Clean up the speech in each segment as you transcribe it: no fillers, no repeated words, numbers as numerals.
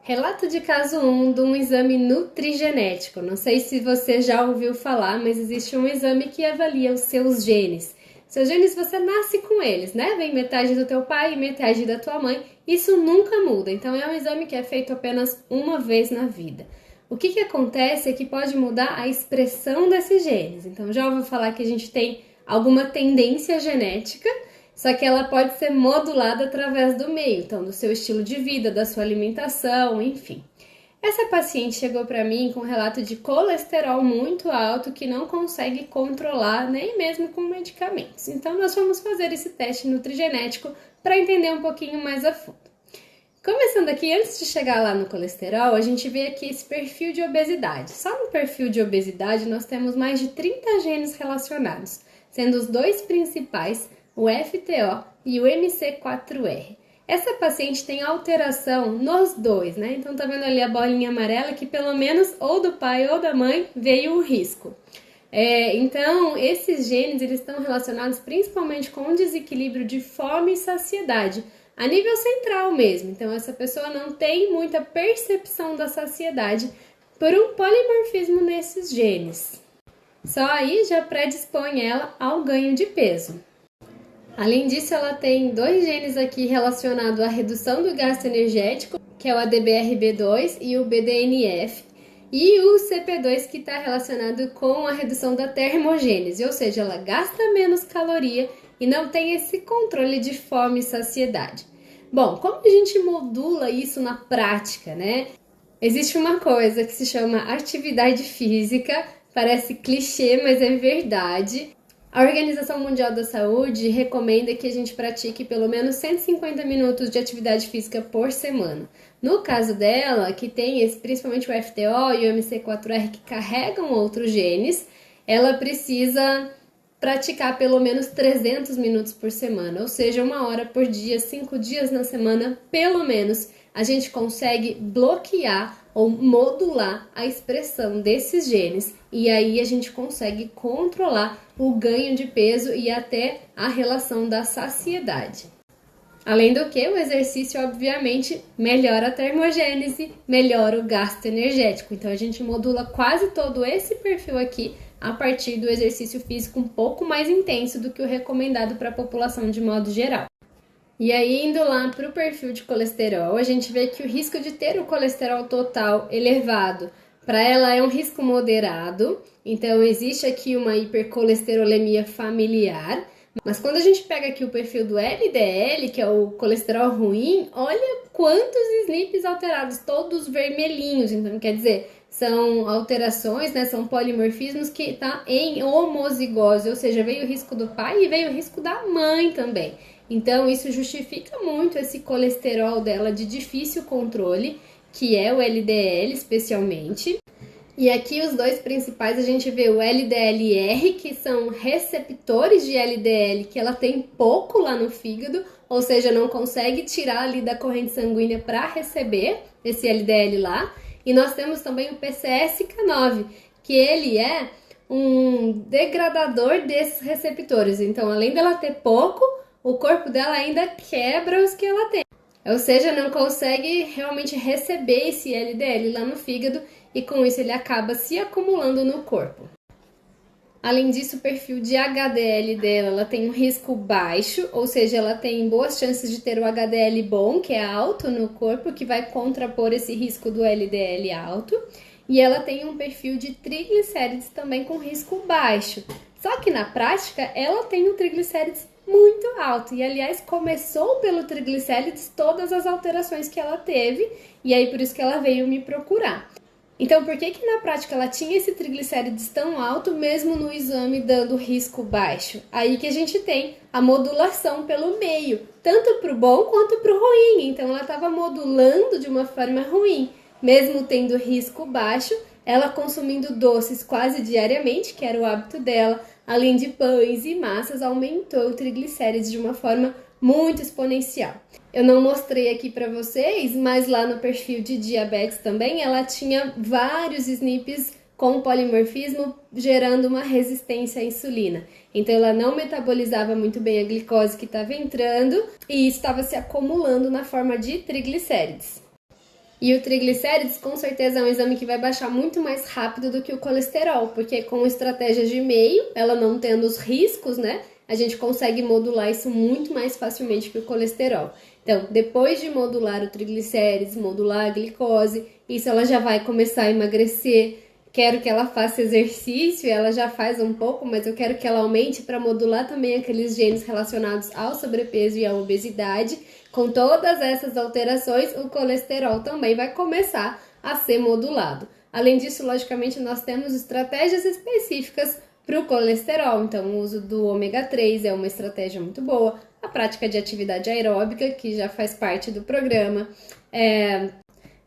Relato de caso 1 de um exame nutrigenético. Não sei se você já ouviu falar, mas existe um exame que avalia os seus genes. Seus genes você nasce com eles, né? Vem metade do teu pai e metade da tua mãe. Isso nunca muda, então é um exame que é feito apenas uma vez na vida. O que acontece é que pode mudar a expressão desses genes. Então já ouviu falar que a gente tem alguma tendência genética, só que ela pode ser modulada através do meio, então do seu estilo de vida, da sua alimentação, enfim. Essa paciente chegou para mim com um relato de colesterol muito alto que não consegue controlar nem mesmo com medicamentos. Então nós vamos fazer esse teste nutrigenético para entender um pouquinho mais a fundo. Começando aqui, antes de chegar lá no colesterol, a gente vê aqui esse perfil de obesidade. Só no perfil de obesidade nós temos mais de 30 genes relacionados, sendo os dois principais o FTO e o MC4R. Essa paciente tem alteração nos dois, né? Então tá vendo ali a bolinha amarela que pelo menos ou do pai ou da mãe veio o risco. Então esses genes eles estão relacionados principalmente com um desequilíbrio de fome e saciedade, a nível central mesmo. Então essa pessoa não tem muita percepção da saciedade por um polimorfismo nesses genes. Só aí já predispõe ela ao ganho de peso. Além disso, ela tem dois genes aqui relacionados à redução do gasto energético, que é o ADBRB2 e o BDNF, e o CP2 que está relacionado com a redução da termogênese, ou seja, ela gasta menos caloria e não tem esse controle de fome e saciedade. Bom, como a gente modula isso na prática, né? Existe uma coisa que se chama atividade física, parece clichê, mas é verdade. A Organização Mundial da Saúde recomenda que a gente pratique pelo menos 150 minutos de atividade física por semana. No caso dela, que tem principalmente o FTO e o MC4R que carregam outros genes, ela precisa praticar pelo menos 300 minutos por semana, ou seja, 1 hora por dia, 5 dias na semana, pelo menos. A gente consegue bloquear ou modular a expressão desses genes e aí a gente consegue controlar o ganho de peso e até a relação da saciedade. Além do que, o exercício obviamente melhora a termogênese, melhora o gasto energético. Então a gente modula quase todo esse perfil aqui a partir do exercício físico um pouco mais intenso do que o recomendado para a população de modo geral. E aí, indo lá para o perfil de colesterol, a gente vê que o risco de ter o colesterol total elevado, para ela é um risco moderado, então existe aqui uma hipercolesterolemia familiar, mas quando a gente pega aqui o perfil do LDL, que é o colesterol ruim, olha quantos SNPs alterados, todos vermelhinhos, então quer dizer, são alterações, né, são polimorfismos que estão em homozigose, ou seja, veio o risco do pai e veio o risco da mãe também. Então, isso justifica muito esse colesterol dela de difícil controle, que é o LDL especialmente. E aqui os dois principais a gente vê o LDLR, que são receptores de LDL, que ela tem pouco lá no fígado, ou seja, não consegue tirar ali da corrente sanguínea para receber esse LDL lá. E nós temos também o PCSK9, que ele é um degradador desses receptores. Então, além dela ter pouco, o corpo dela ainda quebra os que ela tem. Ou seja, não consegue realmente receber esse LDL lá no fígado e com isso ele acaba se acumulando no corpo. Além disso, o perfil de HDL dela, ela tem um risco baixo, ou seja, ela tem boas chances de ter o HDL bom, que é alto no corpo, que vai contrapor esse risco do LDL alto. E ela tem um perfil de triglicérides também com risco baixo. Só que na prática, ela tem um triglicérides muito alto. E, aliás, começou pelo triglicérides todas as alterações que ela teve. E aí, por isso que ela veio me procurar. Então, por que na prática ela tinha esse triglicérides tão alto, mesmo no exame dando risco baixo? Aí que a gente tem a modulação pelo meio, tanto para o bom quanto para o ruim. Então, ela estava modulando de uma forma ruim. Mesmo tendo risco baixo, ela consumindo doces quase diariamente, que era o hábito dela, além de pães e massas, aumentou o triglicérides de uma forma muito exponencial. Eu não mostrei aqui para vocês, mas lá no perfil de diabetes também, ela tinha vários SNPs com polimorfismo, gerando uma resistência à insulina. Então ela não metabolizava muito bem a glicose que estava entrando e estava se acumulando na forma de triglicérides. E o triglicérides, com certeza, é um exame que vai baixar muito mais rápido do que o colesterol, porque com estratégias de meio, ela não tendo os riscos, né? A gente consegue modular isso muito mais facilmente que o colesterol. Então, depois de modular o triglicérides, modular a glicose, isso ela já vai começar a emagrecer. Quero que ela faça exercício, ela já faz um pouco, mas eu quero que ela aumente para modular também aqueles genes relacionados ao sobrepeso e à obesidade. Com todas essas alterações, o colesterol também vai começar a ser modulado. Além disso, logicamente, nós temos estratégias específicas para o colesterol. Então, o uso do ômega 3 é uma estratégia muito boa. A prática de atividade aeróbica, que já faz parte do programa.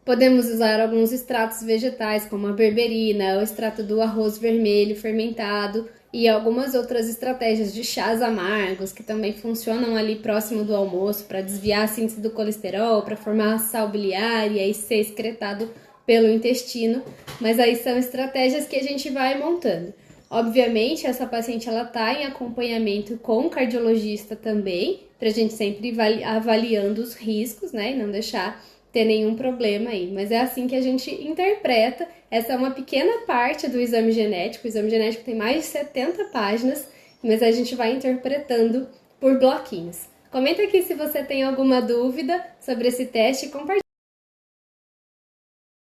Podemos usar alguns extratos vegetais, como a berberina, o extrato do arroz vermelho fermentado e algumas outras estratégias de chás amargos, que também funcionam ali próximo do almoço para desviar a síntese do colesterol, para formar sal biliar e aí ser excretado pelo intestino. Mas aí são estratégias que a gente vai montando. Obviamente, essa paciente ela está em acompanhamento com o cardiologista também, para a gente sempre avaliando os riscos, né, e não deixar ter nenhum problema aí, mas é assim que a gente interpreta. Essa é uma pequena parte do exame genético. O exame genético tem mais de 70 páginas, mas a gente vai interpretando por bloquinhos. Comenta aqui se você tem alguma dúvida sobre esse teste e compartilha.